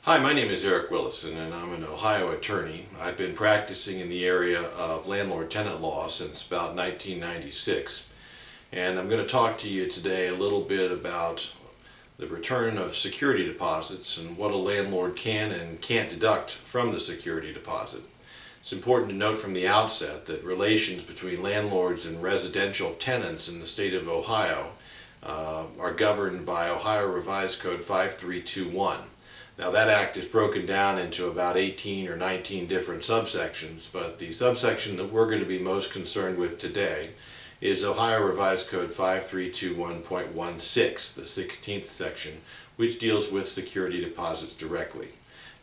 Hi, my name is Eric Willison and I'm an Ohio attorney. I've been practicing in the area of landlord tenant law since about 1996. And I'm going to talk to you today a little bit about the return of security deposits and what a landlord can and can't deduct from the security deposit. It's important to note from the outset that relations between landlords and residential tenants in the state of Ohio are governed by Ohio Revised Code 5321. Now that act is broken down into about 18 or 19 different subsections, but the subsection that we're going to be most concerned with today is Ohio Revised Code 5321.16, the 16th section, which deals with security deposits directly.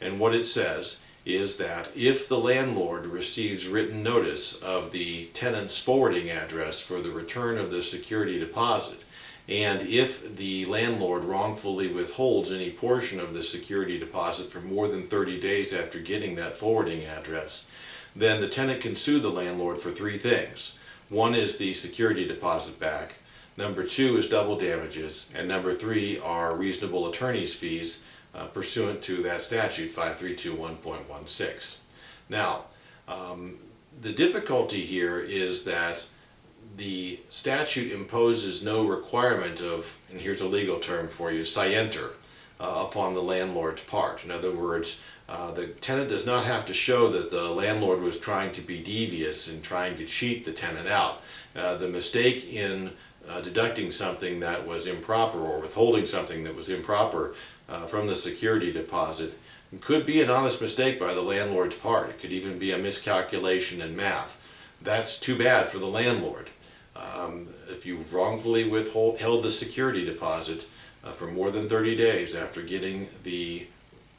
And what it says is that if the landlord receives written notice of the tenant's forwarding address for the return of the security deposit, and if the landlord wrongfully withholds any portion of the security deposit for more than 30 days after getting that forwarding address, then the tenant can sue the landlord for three things. One is the security deposit back, number two is double damages, and number three are reasonable attorney's fees pursuant to that statute 5321.16. Now, the difficulty here is that the statute imposes no requirement of, and here's a legal term for you, scienter, upon the landlord's part. In other words, the tenant does not have to show that the landlord was trying to be devious and trying to cheat the tenant out. The mistake in deducting something that was improper or withholding something that was improper from the security deposit could be an honest mistake by the landlord's part. It could even be a miscalculation in math. That's too bad for the landlord. If you've wrongfully withheld the security deposit for more than 30 days after getting the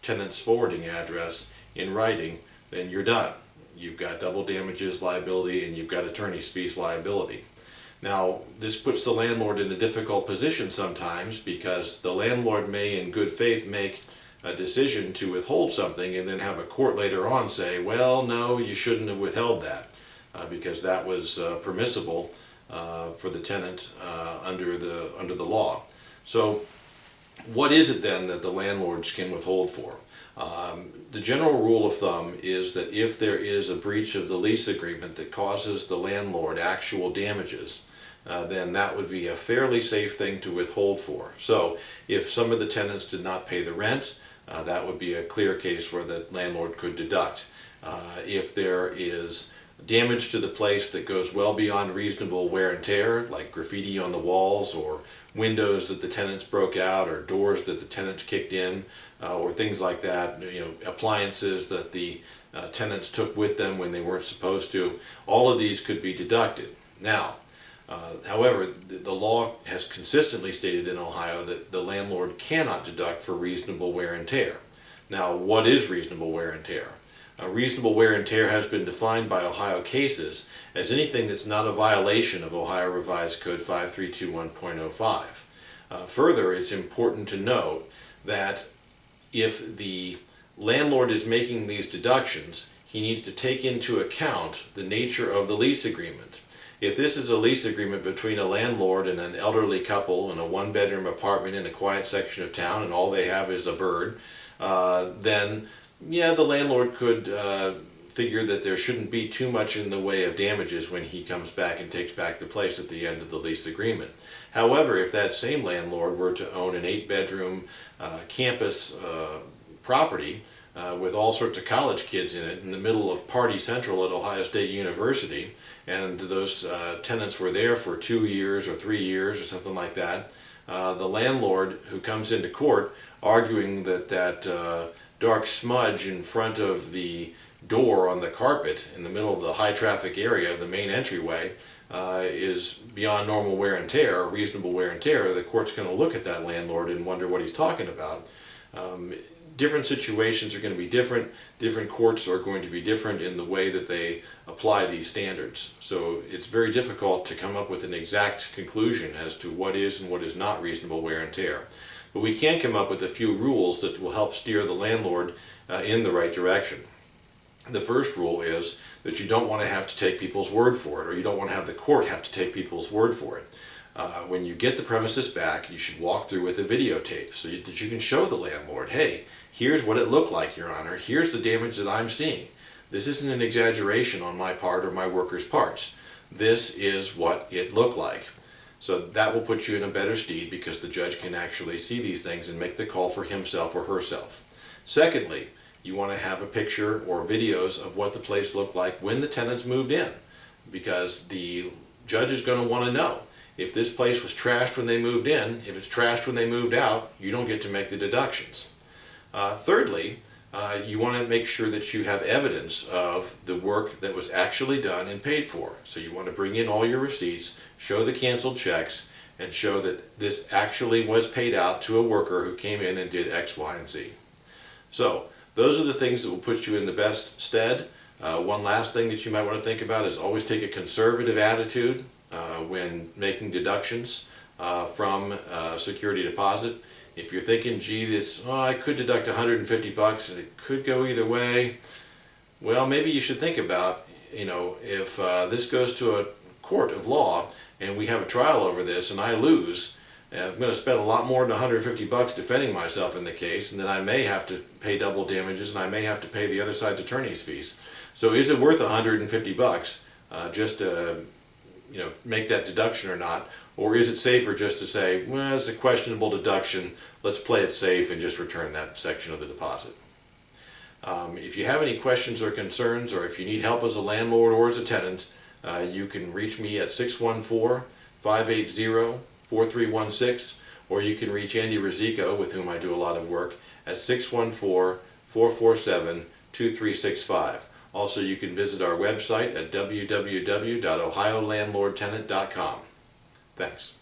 tenant's forwarding address in writing, then you're done. You've got double damages liability and you've got attorney's fees liability. Now, this puts the landlord in a difficult position sometimes because the landlord may in good faith make a decision to withhold something and then have a court later on say, well, no, you shouldn't have withheld that because that was permissible for the tenant under the law. So what is it then that the landlords can withhold for? The general rule of thumb is that if there is a breach of the lease agreement that causes the landlord actual damages, then that would be a fairly safe thing to withhold for. So if some of the tenants did not pay the rent, that would be a clear case where the landlord could deduct. If there is damage to the place that goes well beyond reasonable wear and tear, like graffiti on the walls or windows that the tenants broke out or doors that the tenants kicked in or things like that, appliances that the tenants took with them when they weren't supposed to, all of these could be deducted. Now, however, the law has consistently stated in Ohio that the landlord cannot deduct for reasonable wear and tear. Now, what is reasonable wear and tear? Reasonable wear and tear has been defined by Ohio cases as anything that's not a violation of Ohio Revised Code 5321.05. Further, it's important to note that if the landlord is making these deductions, he needs to take into account the nature of the lease agreement. If this is a lease agreement between a landlord and an elderly couple in a one-bedroom apartment in a quiet section of town and all they have is a bird, then yeah, the landlord could figure that there shouldn't be too much in the way of damages when he comes back and takes back the place at the end of the lease agreement. However, if that same landlord were to own an 8-bedroom campus property with all sorts of college kids in it in the middle of Party Central at Ohio State University, and those tenants were there for 2 years or 3 years or something like that, the landlord who comes into court arguing that dark smudge in front of the door on the carpet in the middle of the high traffic area of the main entryway is beyond normal wear and tear, or reasonable wear and tear, the court's going to look at that landlord and wonder what he's talking about. Different situations are going to be different. Different courts are going to be different in the way that they apply these standards. So it's very difficult to come up with an exact conclusion as to what is and what is not reasonable wear and tear. But we can come up with a few rules that will help steer the landlord in the right direction. The first rule is that you don't want to have to take people's word for it, or you don't want to have the court have to take people's word for it. When you get the premises back, you should walk through with a videotape so that you can show the landlord, hey, here's what it looked like, Your Honor. Here's the damage that I'm seeing. This isn't an exaggeration on my part or my workers' parts. This is what it looked like. So that will put you in a better stead because the judge can actually see these things and make the call for himself or herself. Secondly, you want to have a picture or videos of what the place looked like when the tenants moved in, because the judge is going to want to know if this place was trashed when they moved in. If it's trashed when they moved out, you don't get to make the deductions. Thirdly, you want to make sure that you have evidence of the work that was actually done and paid for. So you want to bring in all your receipts, show the canceled checks, and show that this actually was paid out to a worker who came in and did X, Y, and Z. So those are the things that will put you in the best stead. One last thing that you might want to think about is always take a conservative attitude when making deductions from security deposit. If you're thinking, gee, I could deduct $150 and it could go either way, well, maybe you should think about, if this goes to a court of law and we have a trial over this and I lose, I'm going to spend a lot more than $150 defending myself in the case, and then I may have to pay double damages and I may have to pay the other side's attorney's fees. So is it worth $150 just to make that deduction or not? Or is it safer just to say, well, it's a questionable deduction, let's play it safe and just return that section of the deposit? If you have any questions or concerns, or if you need help as a landlord or as a tenant, you can reach me at 614-580-4316, or you can reach Andy Ruzicho, with whom I do a lot of work, at 614-447-2365. Also, you can visit our website at www.ohiolandlordtenant.com. Thanks.